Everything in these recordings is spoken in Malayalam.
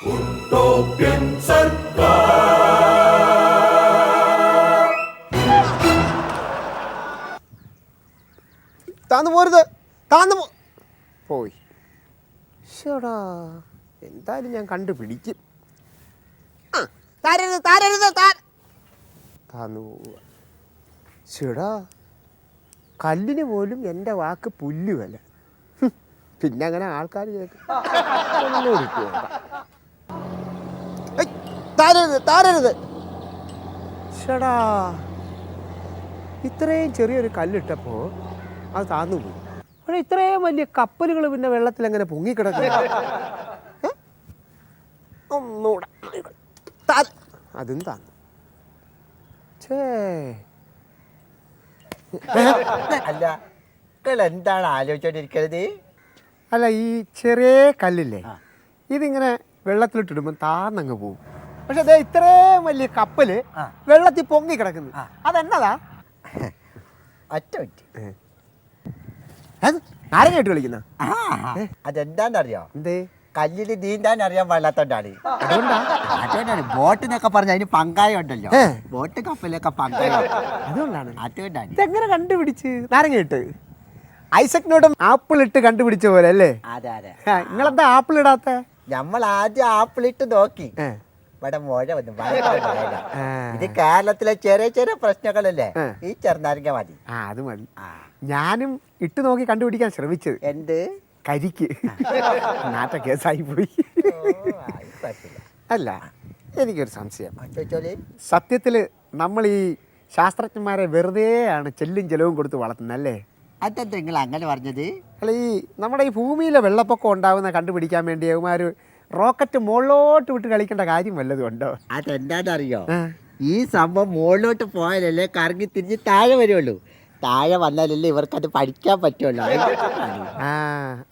ഉട്ടോപ്യൻ സർക്കാർ. താന്നു പോരുത്, താന്നു പോയി. ഷടാ, എന്തായാലും ഞാൻ കണ്ടുപിടിക്കും. താരരുത് താരരുത് താന്നു പോവുക. ഷടാ, കല്ലിന് പോലും എൻ്റെ വാക്ക് പുല്ല് വില. പിന്നെ അങ്ങനെ ആൾക്കാർ കേൾക്കും. താരരുത് താരരുത്. ഷടാ, ഇത്രയും ചെറിയൊരു കല്ലിട്ടപ്പോൾ അത് താന്നു പോയി. പക്ഷേ ഇത്രയും വലിയ കപ്പലുകൾ പിന്നെ വെള്ളത്തിൽ എങ്ങനെ പൊങ്ങിക്കിടക്കും? ഒന്നുകൂടെ അതും താന്നു. ഛേ, അല്ല, എന്താണ് ആലോചിച്ചോണ്ടിരിക്കുന്നത്? അല്ല, ഈ ചെറിയ കല്ലില്ലേ, ഇതിങ്ങനെ വെള്ളത്തിലിട്ടിടുമ്പോൾ താന്നങ്ങ് പോകും. പക്ഷെ അതേ ഇത്രയും വലിയ കപ്പല് വെള്ളത്തിൽ പൊങ്ങി കിടക്കുന്നു. അതെന്നതാ? ഒറ്റ മിനിറ്റ്. ആരെ കേട്ട് കളിക്കുന്ന? അതെന്താന്നറിയോ? എന്തേ? കല്ലിൽ നീന്താൻ അറിയാൻ പാടില്ലാത്തോണ്ടാണ്. അതുകൊണ്ടാണ് ബോട്ടിനൊക്കെ പറഞ്ഞ അതിന് പങ്കായം ഉണ്ടല്ലോ, ബോട്ട് കപ്പലൊക്കെ പങ്കായം. അതുകൊണ്ടാണ്. അതുകൊണ്ടാണ്. ഇതെങ്ങനെ കണ്ടുപിടിച്ച്? നാരങ്ങ ഇട്ട് ഐസക് ന്യൂട്ടൻ ആപ്പിൾ ഇട്ട് കണ്ടുപിടിച്ച പോലെ അല്ലേ? അതെ അതെ. നിങ്ങളെന്താ ആപ്പിൾ ഇടാത്ത? നമ്മൾ ആദ്യം ആപ്പിൾ ഇട്ട് നോക്കി, ഇവിടെ മുഴ വന്നു. ഇത് കേരളത്തിലെ ചെറിയ ചെറിയ പ്രശ്നങ്ങളല്ലേ, ഈ ചെറുനാരങ്ങ മതി. അത് മതി. ഞാനും ഇട്ട് നോക്കി കണ്ടുപിടിക്കാൻ ശ്രമിച്ചത്. എന്ത് കരിക്ക് നാട്ട കേസായി പോയി. അല്ല, എനിക്കൊരു സംശയം. സത്യത്തിൽ നമ്മൾ ഈ ശാസ്ത്രജ്ഞന്മാരെ വെറുതെ ആണ് ചെല്ലും ചെലവും കൊടുത്ത് വളർത്തുന്നല്ലേ? അതെന്താ നിങ്ങൾ അങ്ങനെ പറഞ്ഞത്? അല്ല, ഈ നമ്മുടെ ഈ ഭൂമിയിലെ വെള്ളപ്പൊക്കം ഉണ്ടാകുന്ന കണ്ടുപിടിക്കാൻ വേണ്ടി അവന്മാർ റോക്കറ്റ് മുകളിലോട്ട് വിട്ട് കളിക്കേണ്ട കാര്യം വല്ലതും ഉണ്ടോ? അതെന്താണെന്നറിയോ? ഈ സംഭവം മുകളിലോട്ട് പോയാലല്ലേ കറങ്ങി തിരിഞ്ഞ് താഴെ വരുള്ളൂ. താഴെ വന്നാലല്ലേ ഇവർക്കത് പഠിക്കാൻ പറ്റുള്ളൂ.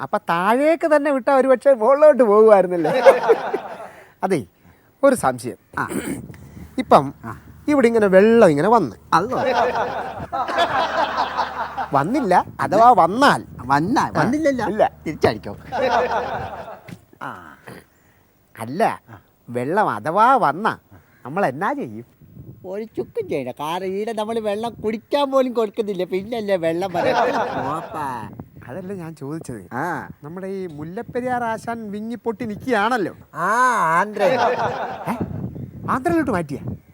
അപ്പം താഴേക്ക് തന്നെ വിട്ടാൽ ഒരു പക്ഷേ മുകളിലോട്ട് പോകുമായിരുന്നല്ലേ? അതെ, ഒരു സംശയം. ഇപ്പം ഇവിടെ ഇങ്ങനെ വെള്ളം ഇങ്ങനെ വന്നില്ല, അഥവാ വന്നില്ലല്ലോ, ഇല്ല, തിരിച്ചടിക്കും. അല്ല, വെള്ളം അഥവാ വന്ന നമ്മൾ എന്നാ ചെയ്യും? ഒരു ചുക്കും ചെയ്യണ്ട. കാരണം ഈടെ നമ്മൾ വെള്ളം കുടിക്കാൻ പോലും കൊടുക്കുന്നില്ല, പിന്നല്ലേ വെള്ളം അതല്ല ഞാൻ ചോദിച്ചത്. നമ്മുടെ ഈ മുല്ലപ്പെരിയാർ ആശാൻ വിങ്ങിപ്പൊട്ടി നിൽക്കുകയാണല്ലോ. ആന്ധ്രയിലോട്ട്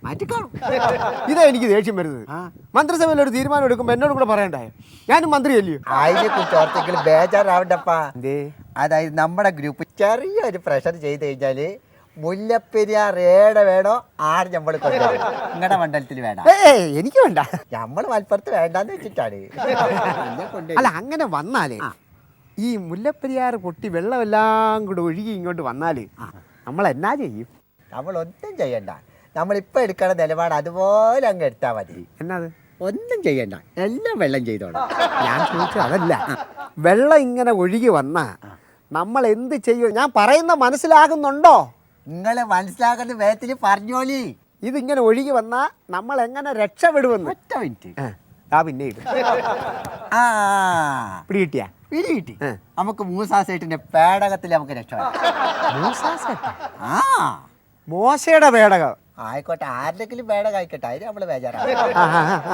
മാറ്റിക്കാണും. ഇതാ എനിക്ക് ദേഷ്യം വരുന്നത്. മന്ത്രിസഭയിൽ ഒരു തീരുമാനം എടുക്കുമ്പോൾ എന്നോട് കൂടെ പറയണ്ടായോ? ഞാനും മന്ത്രിയല്ലയോ? അതിനെ കുറിച്ച് ഓർത്തെങ്കിലും ബേജാറാവണ്ടപ്പാ. അതായത് നമ്മുടെ ഗ്രൂപ്പ് ചെറിയൊരു പ്രഷർ ചെയ്ത് കഴിഞ്ഞാല് മുല്ലപ്പെരിയാർ ഏടെ വേണോ ആര് നമ്മൾ കൊണ്ടുവരും. നിങ്ങളുടെ മണ്ഡലത്തിൽ വേണ്ട, എനിക്ക് വേണ്ട. നമ്മൾ മലപ്പുറത്ത് വേണ്ടാന്ന് വെച്ചിട്ടാണ്. അല്ല, അങ്ങനെ വന്നാലേ ഈ മുല്ലപ്പെരിയാർ പൊട്ടി വെള്ളമെല്ലാം കൂടെ ഒഴുകി ഇങ്ങോട്ട് വന്നാല് നമ്മൾ എന്നാ ചെയ്യും? നമ്മളൊന്നും ചെയ്യണ്ട. നമ്മളിപ്പോൾ എടുക്കണ നിലപാട് അതുപോലെ അങ്ങ് എടുത്താൽ മതി. എന്നാത്? ഒന്നും ചെയ്യണ്ട, എല്ലാം വെള്ളം ചെയ്തോളാം. ഞാൻ ചോദിച്ചത് അതല്ല. വെള്ളം ഇങ്ങനെ ഒഴുകി വന്നാ നമ്മൾ എന്ത് ചെയ്യും? ഞാൻ പറയുന്ന മനസ്സിലാകുന്നുണ്ടോ? നിങ്ങളെ മനസ്സിലാക്കുന്ന വേഗത്തിൽ പറഞ്ഞോളി. ഇതിങ്ങനെ ഒഴുകി വന്നാൽ നമ്മൾ എങ്ങനെ രക്ഷപ്പെടുമെന്ന്. ഒറ്റ മിനിറ്റ്. പിന്നെ പിടി കിട്ടി. നമുക്ക് മൂസാസേട്ടിന്റെ പേടകത്തിൽ നമുക്ക് രക്ഷപ്പെടാം. മോശയുടെ പേടകം ആയിക്കോട്ടെ, ആരുടെങ്കിലും പേടകം ആയിക്കോട്ടെ, അതിന് നമ്മള് ബേജാറാണ്.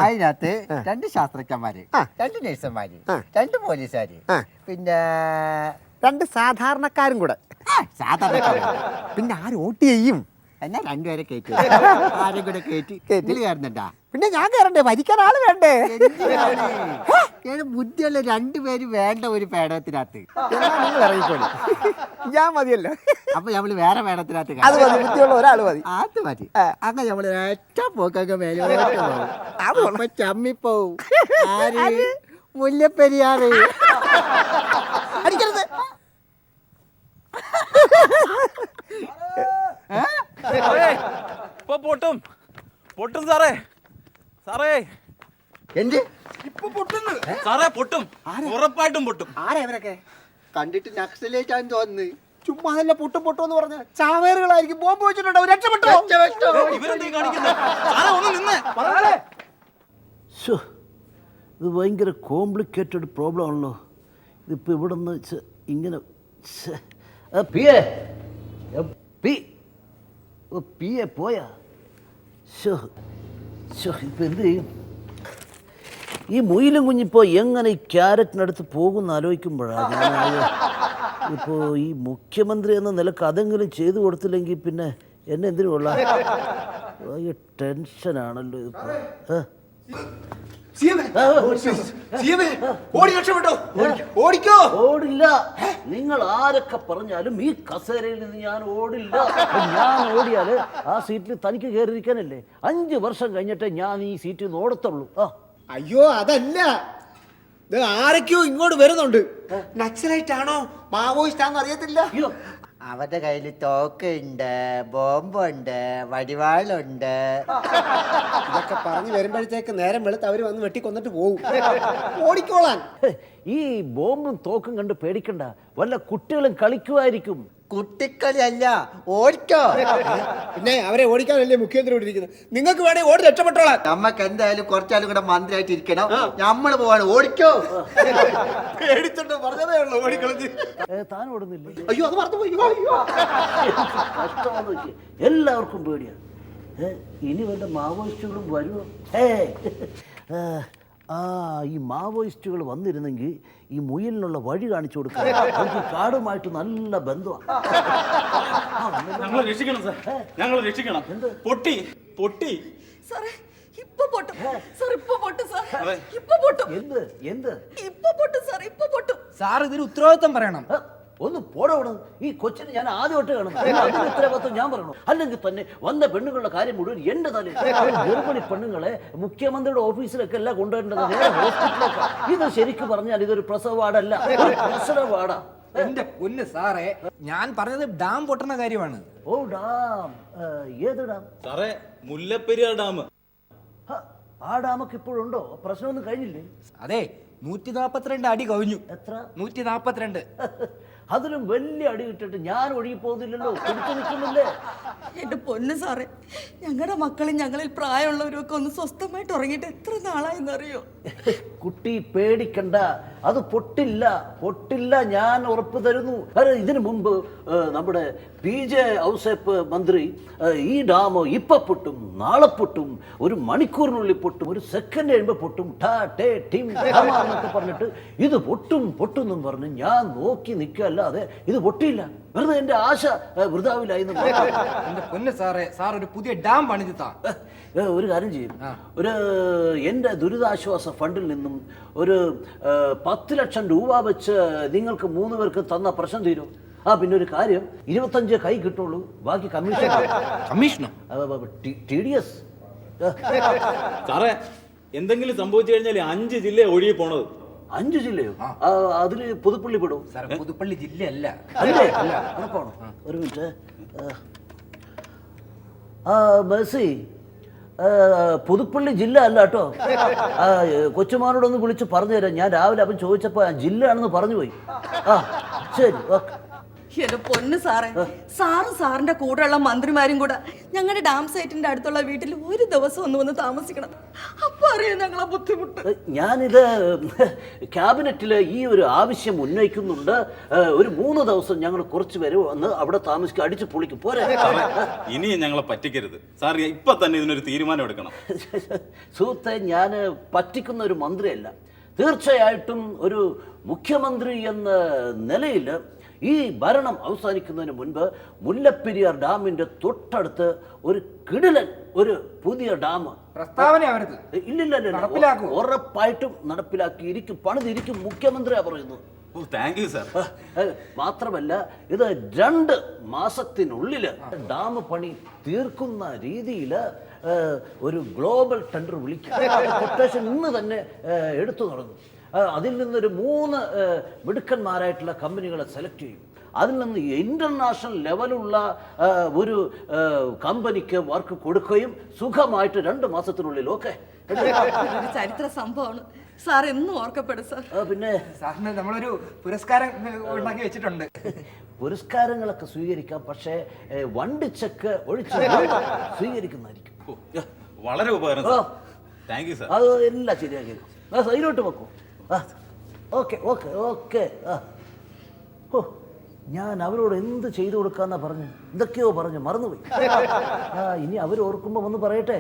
അതിനകത്ത് 2 ശാസ്ത്രജ്ഞന്മാര്, 2 നഴ്സുമാര്, 2 പോലീസുകാര്, പിന്നെ 2 സാധാരണക്കാരും കൂടെ. പിന്നെ ആര് വോട്ട് ചെയ്യും? എന്നാ 2 പേരെ കയറ്റി, ആരും കൂടെ കയറ്റി കയറുന്നുണ്ടാ? പിന്നെ ഞാൻ കയറണ്ടേ? ഭരിക്കാൻ ആള് വേണ്ടേ? ബുദ്ധിയുള്ള 2 പേര് വേണ്ട ഒരു പേടകത്തിനകത്ത്. നിങ്ങൾ ഇറങ്ങിക്കോളി, ഞാൻ മതിയല്ലോ. അപ്പൊ നമ്മള് വേറെ പേടകത്തിനകത്ത് അത് മതി, ബുദ്ധിയുള്ള ഒരാൾ മതി. അത് മതി. അങ്ങനെ നമ്മള് ഒറ്റ പോക്കൊക്കെ മേലോട്ട് പോകും. ചമ്മിപ്പോവും. ആര്? മുല്ലപ്പെരിയാറ്. അടിക്കരുത്. പൊട്ടും സാറേ. സാറേ എന്ത് ഇപ്പൊ പൊട്ടുന്നു സാറേ? പൊട്ടും, ഉറപ്പായിട്ടും പൊട്ടും. ആരെവരൊക്കെ കണ്ടിട്ട് നക്സലേറ്റ് ആണെന്ന് തോന്നുന്നു. ചുമ്മാ നല്ല പൊട്ടും എന്ന് പറഞ്ഞ ചാവേറുകളായിരിക്കും. ബോംബ് വെച്ചിട്ടുണ്ടോ? രക്ഷപ്പെട്ടോ? ഇവരെന്തീ കാണിക്കുന്നത്? സാറേ ഒന്ന് നിന്നേ. ഇത് ഭയങ്കര കോംപ്ലിക്കേറ്റഡ് പ്രോബ്ലം ആണല്ലോ. ഇതിപ്പോൾ ഇവിടെ നിന്ന് ഇങ്ങനെ പിയെ പോയാ ഇപ്പം എന്ത് ചെയ്യും? ഈ മുയിലും കുഞ്ഞിപ്പോൾ എങ്ങനെ ഈ ക്യാരറ്റിനടുത്ത് പോകുമെന്ന് ആലോചിക്കുമ്പോഴാണ് ഞാൻ ഇപ്പോൾ ഈ മുഖ്യമന്ത്രി എന്ന നിലക്ക് അതെങ്കിലും ചെയ്തു കൊടുത്തില്ലെങ്കിൽ പിന്നെ എന്നെ എന്തിനു കൊള്ളാം? ഈ ടെൻഷനാണല്ലോ ഇതിപ്പോൾ. ഓടില്ല. നിങ്ങൾ ആരൊക്കെ പറഞ്ഞാലും ഈ കസേരയിൽ നിന്ന് ഞാൻ ഓടില്ല. ഞാൻ ഓടിയാൽ ആ സീറ്റിൽ തനിക്ക് കയറിയിരിക്കാനല്ലേ? 5 വർഷം കഴിഞ്ഞിട്ടേ ഞാൻ ഈ സീറ്റിൽ നിന്ന് ഓടത്തുള്ളൂ. അയ്യോ അതല്ല, ഇത് ആരൊക്കെയോ ഇങ്ങോട്ട് വരുന്നുണ്ട്. നക്സലൈറ്റ് ആണോ മാവോയിസ്റ്റ് ആണോ അറിയത്തില്ല. അയ്യോ, അവരുടെ കയ്യിൽ തോക്കുണ്ട്, ബോംബുണ്ട്, വടിവാളുണ്ട്. ഇതൊക്കെ പറഞ്ഞു വരുമ്പോഴത്തേക്ക് നേരം വെളുത്ത് അവര് വന്ന് വെട്ടിക്കൊന്നിട്ട് പോകും. ഓടിക്കോളാൻ. ഈ ബോംബും തോക്കും കണ്ട് പേടിക്കണ്ട. വല്ല കുട്ടികളും കളിക്കുമായിരിക്കും. കുട്ടിക്കളി അല്ല, ഓടിക്കോ. പിന്നെ അവരെ ഓടിക്കാനല്ലേ മുഖ്യമന്ത്രി ഇരിക്കുന്നത്. നിങ്ങൾക്ക് വേണേ ഓടി രക്ഷപ്പെട്ടോളാം. നമ്മക്ക് എന്തായാലും കുറച്ചാലും കൂടെ മന്ത്രിയായിട്ട് ഇരിക്കണം. നമ്മള് പോവാണ്, ഓടിക്കോ. പേടിച്ചിട്ട് പറഞ്ഞതേ ഉള്ളൂ ഓടിക്കളഞ്ഞ്. താൻ ഓടുന്നില്ലേ? അയ്യോ അത് മറന്നു പോയി. കഷ്ടമാണെന്ന് വെച്ചാൽ എല്ലാവർക്കും പേടിയാണ്. ഇനി വല്ല മാവോയിസ്റ്റുകളും വരുമോ? ഈ മാവോയിസ്റ്റുകൾ വന്നിരുന്നെങ്കിൽ ഈ മുയലിനുള്ള വഴി കാണിച്ചു കൊടുക്കുക. അവർക്ക് കാടുമായിട്ട് നല്ല ബന്ധമാണ്. ഞങ്ങളെ രക്ഷിക്കണം സാർ, ഞങ്ങളെ രക്ഷിക്കണം. പൊട്ടി പൊട്ടി സാറേ ഇപ്പൊ പൊട്ടും സാർ, ഇപ്പൊ പൊട്ടും സാർ, അതെ. ഇപ്പൊ പൊട്ടും. എന്ത് എന്ത് ഇപ്പൊ പൊട്ടും സാർ, ഇപ്പൊ പൊട്ടും. സാർ ഇതിന് ഉത്തരവാദിത്വം പറയണം. ഒന്ന് പോടവിടെ. ഈ കൊച്ചിന് ഞാൻ ആദ്യമായിട്ട് കാണും. അതിന് ഉത്തരവാദിത്വം ഞാൻ പറയണം. അല്ലെങ്കിൽ തന്നെ വന്ന പെണ്ണുങ്ങളുടെ കാര്യം മുഴുവൻ എന്റെ തലയിൽ. ഗർഭിണി പെണ്ണുങ്ങളെ മുഖ്യമന്ത്രിയുടെ ഓഫീസിലൊക്കെ അല്ല കൊണ്ടുവരേണ്ടത്, നേരെ ഹോസ്പിറ്റലിലേക്ക്. ഇത് ശരിക്കും പറഞ്ഞാൽ ഇതൊരു പ്രസവ വാർഡല്ല, ഒരു പ്രസവ വാർഡാ. എന്റെ പൊന്ന് സാറേ, ഞാൻ പറഞ്ഞത് ഡാം പൊട്ടുന്ന കാര്യമാണ്. ഓ ഡാം. ഏത് ഡാം? സാറേ മുല്ലപ്പെരിയാർ ഡാം. ആ ഡാമൊക്കെ ഇപ്പോഴുണ്ടോ? പ്രശ്നമൊന്നും കഴിഞ്ഞില്ലേ? അതെ, 142 അടി കവിഞ്ഞു. എത്ര? 142. അതിലും വലിയ അടി കിട്ടിട്ട് ഞാൻ ഒഴുകി പോകുന്നില്ലല്ലോ, പിടിച്ചു നിൽക്കുന്നില്ലേ? എന്റെ പൊന്ന് സാറേ, ഞങ്ങളുടെ മക്കളും ഞങ്ങളിൽ പ്രായമുള്ളവരും ഒക്കെ ഒന്ന് സ്വസ്ഥമായിട്ട് ഉറങ്ങിയിട്ട് എത്ര നാളായെന്നറിയോ? കുട്ടി പേടിക്കണ്ട, അത് പൊട്ടില്ല, പൊട്ടില്ല, ഞാൻ ഉറപ്പ് തരുന്നു. ഇതിനു മുമ്പ് നമ്മുടെ PJ ഔസേപ്പ് മന്ത്രി ഈ ഡാം ഇപ്പൊ പൊട്ടും, നാളെ പൊട്ടും, ഒരു മണിക്കൂറിനുള്ളിൽ പൊട്ടും, ഒരു സെക്കൻഡ് കഴിയുമ്പോൾ പൊട്ടും, എന്നൊക്കെ പറഞ്ഞിട്ട് ഇത് പൊട്ടും പൊട്ടും എന്നും പറഞ്ഞ് ഞാൻ നോക്കി നിൽക്കല്ലാതെ ഇത് പൊട്ടിയില്ല. വെറുതെ എന്റെ ആശ വൃതാവിലായിരുന്നു. എന്റെ പൊന്ന് സാറേ, സാർ ഒരു പുതിയ ഡാം പണിതാ. ഒരു കാര്യം ചെയ്യും, ഒരു എൻ്റെ ദുരിതാശ്വാസ ഫണ്ടിൽ നിന്നും ഒരു 10 ലക്ഷം രൂപ വെച്ച് നിങ്ങൾക്ക് 3 പേർക്ക് തന്ന പ്രശ്നം തീരും. പിന്നെ ഒരു കാര്യം, 25 കൈ കിട്ടുള്ളൂ, ബാക്കി കമ്മീഷൻ. കമ്മീഷനോ? TDS. സാറേ എന്തെങ്കിലും സംഭവിച്ചു കഴിഞ്ഞാൽ 5 ജില്ല ഒഴുകി പോണത്. 5 ജില്ലയോ? അതില് പുതുപ്പള്ളി പെടും. സാറേ പുതുപ്പള്ളി ജില്ലയല്ല. അല്ലേ? ഉറപ്പാണോ? ഒരു മിനിറ്റ്. ബസി, പുതുപ്പള്ളി ജില്ല അല്ല കേട്ടോ. കൊച്ചുമാനോടൊന്ന് വിളിച്ച് പറഞ്ഞു തരാം. ഞാൻ രാവിലെ അവൻ ചോദിച്ചപ്പോൾ ജില്ലയാണെന്ന് പറഞ്ഞു പോയി. ശരി, ഓക്കെ. എന്റെ പൊന്ന് സാറേ, സാറും സാറിന്റെ കൂടെയുള്ള മന്ത്രിമാരും കൂടെ ഞങ്ങളുടെ ഡാം സൈറ്റിന്റെ അടുത്തുള്ള വീട്ടിൽ ഒരു ദിവസം ഒന്ന് വന്ന് താമസിക്കണം. അപ്പൊ അറിയാം ഞങ്ങളെ ബുദ്ധിമുട്ട്. ഞാനിത് ക്യാബിനറ്റിൽ ഈ ഒരു ആവശ്യം ഉന്നയിക്കുന്നുണ്ട്. ഒരു 3 ദിവസം ഞങ്ങൾ കുറച്ച് പേര് വന്ന് അവിടെ താമസിക്കുക, അടിച്ച് പൊളിക്കും. പോരെ? ഇനിയും ഞങ്ങളെ പറ്റിക്കരുത് സാർ, ഇപ്പൊ തന്നെ ഇതിനൊരു തീരുമാനം എടുക്കണം. സുഹൃത്തെ, ഞാൻ പറ്റിക്കുന്ന ഒരു മന്ത്രിയല്ല. തീർച്ചയായിട്ടും ഒരു മുഖ്യമന്ത്രി എന്ന നിലയിൽ ഈ ഭരണം അവസാനിക്കുന്നതിന് മുൻപ് മുല്ലപ്പെരിയാർ ഡാമിന്റെ തൊട്ടടുത്ത് ഒരു കിടിലൻ ഒരു പുതിയ ഡാം പ്രസ്താവന ഇല്ലില്ല, ഉറപ്പായിട്ടും നടപ്പിലാക്കിയിരിക്കും, പണിതിരിക്കും. മുഖ്യമന്ത്രിയാ പറയുന്നത്. Thank you sir. മാത്രമല്ല, ഇത് 2 മാസത്തിനുള്ളിൽ ഡാം പണി തീർക്കുന്ന രീതിയിൽ ഒരു ഗ്ലോബൽ ടെൻഡർ വിളിക്കും. കൊട്ടേഷൻ ഇന്ന് തന്നെ എടുത്തു തുടങ്ങും. അതിൽ നിന്നൊരു 3 മിടുക്കന്മാരായിട്ടുള്ള കമ്പനികളെ സെലക്ട് ചെയ്യും. അതിൽ നിന്ന് ഇന്റർനാഷണൽ ലെവലുള്ള ഒരു കമ്പനിക്ക് വർക്ക് കൊടുക്കുകയും സുഖമായിട്ട് 2 മാസത്തിനുള്ളിൽ. ഓക്കെ, ഒരു ചരിത്ര സംഭവമാണ് സാർ, എന്നും ഓർക്കപ്പെടും സാർ. പിന്നെ സാറിന് നമ്മളൊരു പുരസ്കാരം ഉണ്ടാക്കി വെച്ചിട്ടുണ്ട്. പുരസ്കാരങ്ങളൊക്കെ സ്വീകരിക്കാം, പക്ഷേ വണ്ടിച്ചെക്ക് ഒഴിച്ച് സ്വീകരിക്കുന്നതായിരിക്കും. വളരെ ഉപകാരം സാർ. Thank you sir. അത് എല്ലാം ശരിയാക്കി സൈലോട്ട് വെക്കും. Okay okay okay. ഞാൻ അവരോട് എന്ത് ചെയ്തു കൊടുക്കാന്നാ പറഞ്ഞു, എന്തൊക്കെയോ പറഞ്ഞു, മറന്നുപോയി. ഇനി അവർ ഓർക്കുമ്പോൾ ഒന്ന് പറയട്ടെ,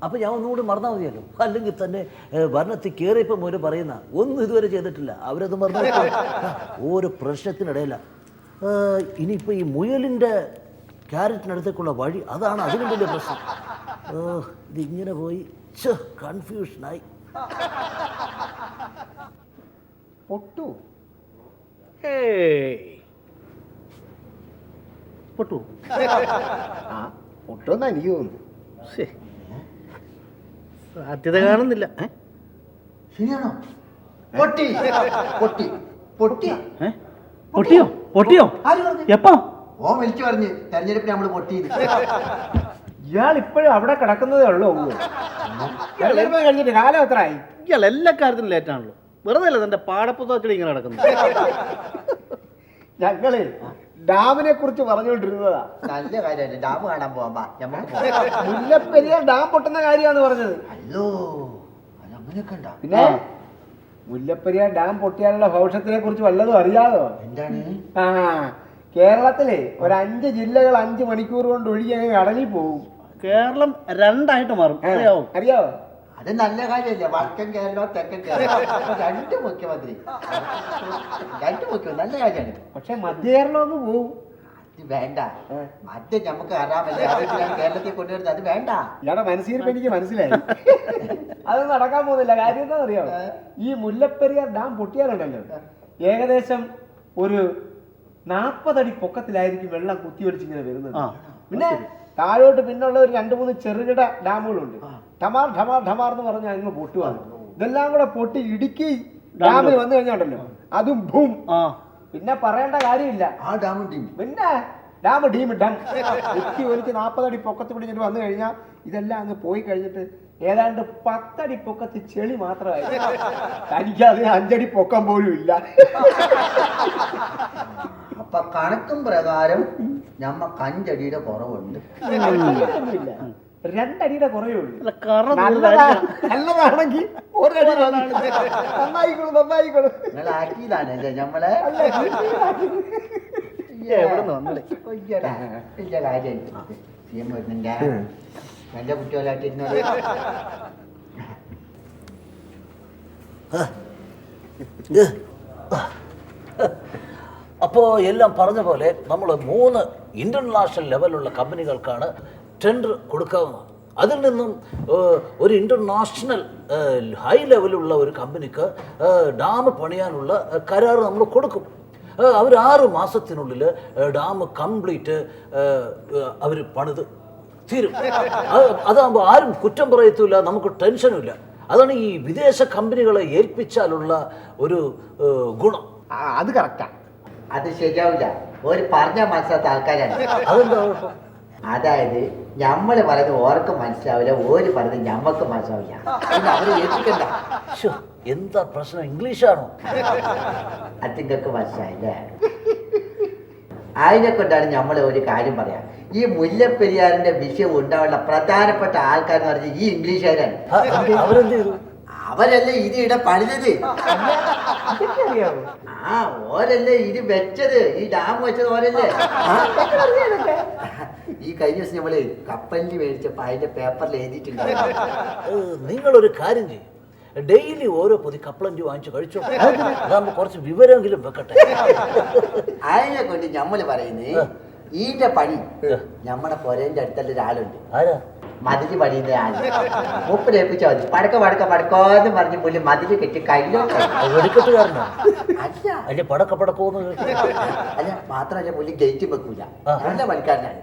അപ്പം ഞാൻ ഒന്നുകൂടി മറന്നാൽ മതിയല്ലോ. അല്ലെങ്കിൽ തന്നെ ഭരണത്തിൽ കയറിയപ്പോൾ മുതൽ പറയുന്ന ഒന്നും ഇതുവരെ ചെയ്തിട്ടില്ല, അവരത് മറന്നു. ഓരോ പ്രശ്നത്തിനിടയില ഇനിയിപ്പോൾ ഈ മുയലിൻ്റെ ക്യാരറ്റിനടുത്തേക്കുള്ള വഴി, അതാണ് അതിലും വലിയ പ്രശ്നം. ഇതിങ്ങനെ പോയി കൺഫ്യൂഷനായി. പൊട്ടു പൊട്ടു ആ പൊട്ടുമെന്നാ എനിക്ക് തോന്നുന്നു. സാധ്യത കാണുന്നില്ല. ശരിയാണോ? പൊട്ടി പൊട്ടി പൊട്ടി പൊട്ടിയോ? പൊട്ടിയോ? എപ്പോ? ഓ വിളിച്ചു പറഞ്ഞ് തെരഞ്ഞെടുപ്പിന് നമ്മള് പൊട്ടി. ഇയാൾ ഇപ്പോഴും അവിടെ കിടക്കുന്നതേ ഉള്ളൂ. തെരഞ്ഞെടുപ്പ് കഴിഞ്ഞിട്ട് കാലം എത്രയായി? ഇയാൾ എല്ലാ കാര്യത്തിനും ലേറ്റാണല്ലോ. വെറുതെ അല്ല തന്റെ പാടപ്പുത്തത്തിൽ ഇങ്ങനെ നടക്കുന്നത്. ഞങ്ങള് ഡാമിനെ കുറിച്ച് പറഞ്ഞുകൊണ്ടിരുന്നതാ. നല്ല കാര്യമല്ലേ, ഡാം കാണാൻ പോവാ. മുല്ലപ്പെരിയാർ ഡാം പൊട്ടുന്ന കാര്യമാണ് പറഞ്ഞത്. അല്ലോ അതങ്ങനെയൊക്കെ ഉണ്ടാ. പിന്നെ മുല്ലപ്പെരിയാർ ഡാം പൊട്ടിയാലുള്ള ഭവിഷ്യത്തിനെ കുറിച്ച് വല്ലതും അറിയാമോ? എന്താണ്? ആ കേരളത്തിലെ ഒരു 5 ജില്ലകൾ 5 മണിക്കൂർ കൊണ്ട് ഒഴുകി അങ്ങ് കടലിൽ പോകും. കേരളം രണ്ടായിട്ട് മാറും. അറിയാവോ? അറിയാവോ? അത് നല്ല കാര്യമല്ലേ. വടക്കൻ കേരളം തെക്കൻ കേരളം രണ്ട് മുഖ്യമന്ത്രി, രണ്ട് മുഖ്യമന്ത്രി നല്ല കാര്യമാണ്. പക്ഷെ മധ്യ കേരളം ഒന്ന് പോവും. അത് വേണ്ട, മധ്യ നമുക്ക് അറിയാമല്ലേ, അതൊക്കെയാണ് കേരളത്തിൽ കൊണ്ടുവരുന്നത്. അത് വേണ്ട. ഇയാളുടെ മനസ്സിരിപ്പ് എനിക്ക് മനസ്സിലായി. അത് നടക്കാൻ പോകുന്നില്ല. കാര്യം എന്താണെന്ന് അറിയാമോ? ഈ മുല്ലപ്പെരിയാർ ഡാം പൊട്ടിയാലുണ്ടല്ലോ ഏകദേശം ഒരു 40 അടി പൊക്കത്തിലായിരിക്കും വെള്ളം കുത്തിയൊലിച്ചിങ്ങനെ വരുന്നത്. പിന്നെ താഴോട്ട് പിന്നുള്ള ഒരു 2-3 ചെറുകിട ഡാമുകളുണ്ട്. ഠമാർ ഠമാർ ഠമാർ എന്ന് പറഞ്ഞാൽ അങ്ങ് പൊട്ടുവാണ്. ഇതെല്ലാം കൂടെ പൊട്ടി ഇടുക്കി ഡാമിൽ വന്നു കഴിഞ്ഞാണ്ടല്ലോ അതും ഭൂം. പിന്നെ പറയേണ്ട കാര്യമില്ല. ആ ഡാം പിന്നെ ഡാം ഡീം ഡം കുത്തി ഒലിച്ച് 40 അടി പൊക്കത്ത് പിടിച്ചിട്ട് വന്നു കഴിഞ്ഞാൽ ഇതെല്ലാം അങ്ങ് പോയി കഴിഞ്ഞിട്ട് ഏതാണ്ട് 10 അടി പൊക്കത്ത് ചെളി മാത്രമായി. തനിക്കത് 5 അടി പൊക്കം പോലും ഇല്ല. അപ്പൊ കണക്കും പ്രകാരം ഞമ്മക്ക് 5 അടിയുടെ കുറവുണ്ട്. 2 അടിയുടെ കുറവേ ഉള്ളൂ. നല്ലതാണെങ്കിൽ നന്നായിക്കോളൂ. നിങ്ങൾ ആക്കിയതാണല്ലേ ഞമ്മളെ. വലിയ കാര്യം ചെയ്യാൻ വരുന്നുണ്ട്. നല്ല കുട്ടികളായിട്ടിരുന്നത്. അപ്പോൾ എല്ലാം പറഞ്ഞ പോലെ നമ്മൾ 3 ഇന്റർനാഷണൽ ലെവലുള്ള കമ്പനികൾക്കാണ് ടെൻഡർ കൊടുക്കാവുന്നത്. അതിൽ നിന്നും ഒരു ഇന്റർനാഷണൽ ഹൈ ലെവലുള്ള ഒരു കമ്പനിക്ക് ഡാം പണിയാനുള്ള കരാർ നമ്മൾ കൊടുക്കും. അവർ 6 മാസത്തിനുള്ളിൽ ഡാം കംപ്ലീറ്റ് അവർ പണിത് തീരും. അതാകുമ്പോൾ ആരും കുറ്റം പറയത്തില്ല, നമുക്ക് ടെൻഷനും ഇല്ല. അതാണ് ഈ വിദേശ കമ്പനികളെ ഏൽപ്പിച്ചാലുള്ള ഒരു ഗുണം. അത് കറക്റ്റാ. അത് ശരിയാവില്ല. ഒരു പറഞ്ഞാൽ മനസ്സിലാത്ത ആൾക്കാരാണ്. അതെന്താ കുഴപ്പം? അതായത് ഞമ്മള് പറയുന്നത് ഓർക്ക് മനസ്സിലാവില്ല, ഓര് പറയുന്നത് ഞമ്മക്ക് മനസ്സിലാവില്ല. പിന്നെ അവരെ ഏൽപ്പിക്കണ്ട. എന്താ പ്രശ്നം? ഇംഗ്ലീഷാണോ? അതിങ്ങൾക്ക് മനസ്സിലായില്ലേ? അതിനെ കൊണ്ടാണ് നമ്മൾ ഒരു കാര്യം പറയാം. ഈ മുല്ലപ്പെരിയാറിന്റെ വിഷയം ഉണ്ടാവുള്ള പ്രധാനപ്പെട്ട ആൾക്കാർ എന്ന് പറഞ്ഞാൽ ഈ ഇംഗ്ലീഷുകാരാണ്. അവരെന്ത് ചെയ്തു? അവരല്ലേ ഇത് ഇവിടെ പണിതത്. ആ ഓരല്ലേ ഇത് വെച്ചത്, ഈ ഡാം വെച്ചത് ഓരല്ലേ. ഈ കഴിഞ്ഞ ദിവസം നമ്മള് കപ്പലിന് മേടിച്ചപ്പോ അതിന്റെ പേപ്പറിൽ എഴുതിയിട്ടുണ്ട്. നിങ്ങളൊരു കാര്യം ചെയ്യും, ഡെയിലി ഓരോ പൊതി കപ്പലഞ്ചി വാങ്ങിച്ചു കഴിച്ചോ. അതാകുമ്പോ കുറച്ച് വിവരമെങ്കിലും വെക്കട്ടെ. അതിനെ കൊണ്ട് ഞമ്മള് പറയുന്നത് ഈന്റെ പണി ഞമ്മടെ പൊരേന്റെ അടുത്തുള്ള ഒരാളുണ്ട്. ആരാ? മതില് പണിയുന്ന ആള്. മൂപ്പിലേപ്പിച്ചാൽ മതി. പടക്കോന്ന് പറഞ്ഞ് പുള്ളി മതില് കെട്ടി കയ്യിലോ. വെടിക്കെട്ടുകാരനോ? അല്ല അല്ലെ പടക്കോന്ന് കേട്ടു. അല്ല മാത്രമല്ല പുള്ളി ഗേറ്റ് വെക്കൂല. നല്ല പണിക്കാരനാണ്.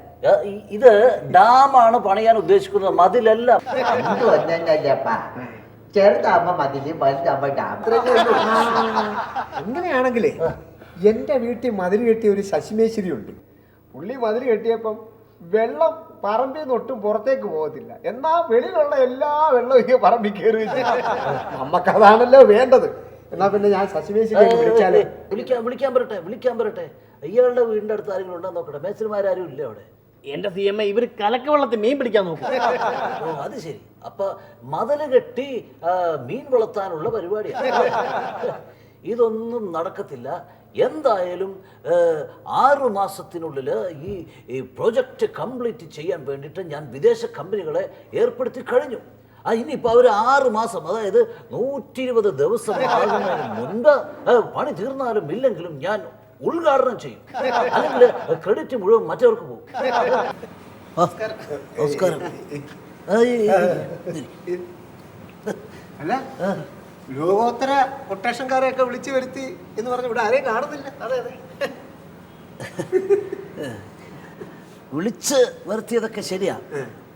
ഇത് ഡാമാണ് പണിയാൻ ഉദ്ദേശിക്കുന്നത്, മതിലല്ല. എന്ത് വന്നല്ലപ്പാ, ചെറുതാകുമ്പോ മതില്, വലുതാകുമ്പോ ഡാം. അങ്ങനെയാണെങ്കിലേ എൻ്റെ വീട്ടിൽ മതിൽ കെട്ടിയ ഒരു ശശിമേശ്വരി ഉണ്ട്. പുള്ളി മതിൽ കെട്ടിയപ്പം വെള്ളം പറമ്പിൽ നിന്ന് ഒട്ടും പുറത്തേക്ക് പോകത്തില്ല. എന്നാൽ വെളിയിലുള്ള എല്ലാ വെള്ളവും ഇങ്ങനെ പറമ്പിൽ കയറുകയും ചെയ്യും. നമുക്കതാണല്ലോ വേണ്ടത്. എന്നാ പിന്നെ ഞാൻ ശശിമേശ്വരി വിളിച്ചാലേ. വിളിക്കാൻ വരട്ടെ. ഇയാളുടെ വീടിന്റെ അടുത്ത് ആരെങ്കിലും ഉണ്ടോ നോക്കട്ടെ. മേസ്ത്രിമാരും ഇല്ല അവിടെ. എന്റെ CMA ഇവര് കലക്കവെള്ളത്തിൽ മീൻ പിടിക്കാൻ നോക്കും. ഓ അത് ശരി. അപ്പൊ മതില് കെട്ടി മീൻ വളർത്താനുള്ള പരിപാടിയാണ്. ഇതൊന്നും നടക്കത്തില്ല. എന്തായാലും 6 മാസത്തിനുള്ളിൽ ഈ പ്രോജക്റ്റ് കംപ്ലീറ്റ് ചെയ്യാൻ വേണ്ടിയിട്ട് ഞാൻ വിദേശ കമ്പനികളെ ഏർപ്പെടുത്തി കഴിഞ്ഞു. ഇനിയിപ്പോൾ അവർ 6 മാസം, അതായത് 120 ദിവസം ആകുന്നതിന് മുൻപ് പണി തീർന്നാലും ഇല്ലെങ്കിലും ഞാൻ ഉദ്ഘാടനം ചെയ്യും. അല്ലെങ്കിൽ ക്രെഡിറ്റ് മുഴുവൻ മറ്റവർക്ക് പോകും. നമസ്കാരം. അല്ല, ലോകോത്തര കൊട്ടേഷൻകാരെയൊക്കെ വിളിച്ചു വരുത്തി എന്ന് പറഞ്ഞ് ഇവിടെ ആരെയും കാണുന്നില്ല. അതെ അതെ, വിളിച്ച് വരുത്തിയതൊക്കെ ശരിയാ.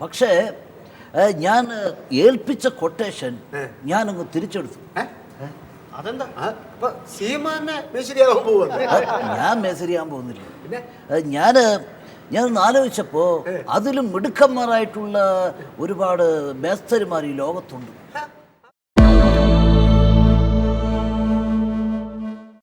പക്ഷേ ഞാൻ ഏൽപ്പിച്ച കൊട്ടേഷൻ ഞാനങ്ങ് തിരിച്ചെടുത്തു. അതെന്താ? അപ്പൊ സീമാനെ മേശരിയാകാൻ പോവാണ്? ഞാൻ മേസരിയാൻ പോകുന്നില്ല. ഞാനൊന്ന് ആലോചിച്ചപ്പോ അതിലും മിടുക്കന്മാരായിട്ടുള്ള ഒരുപാട് മേസ്തരിമാർ ഈ ലോകത്തുണ്ട്.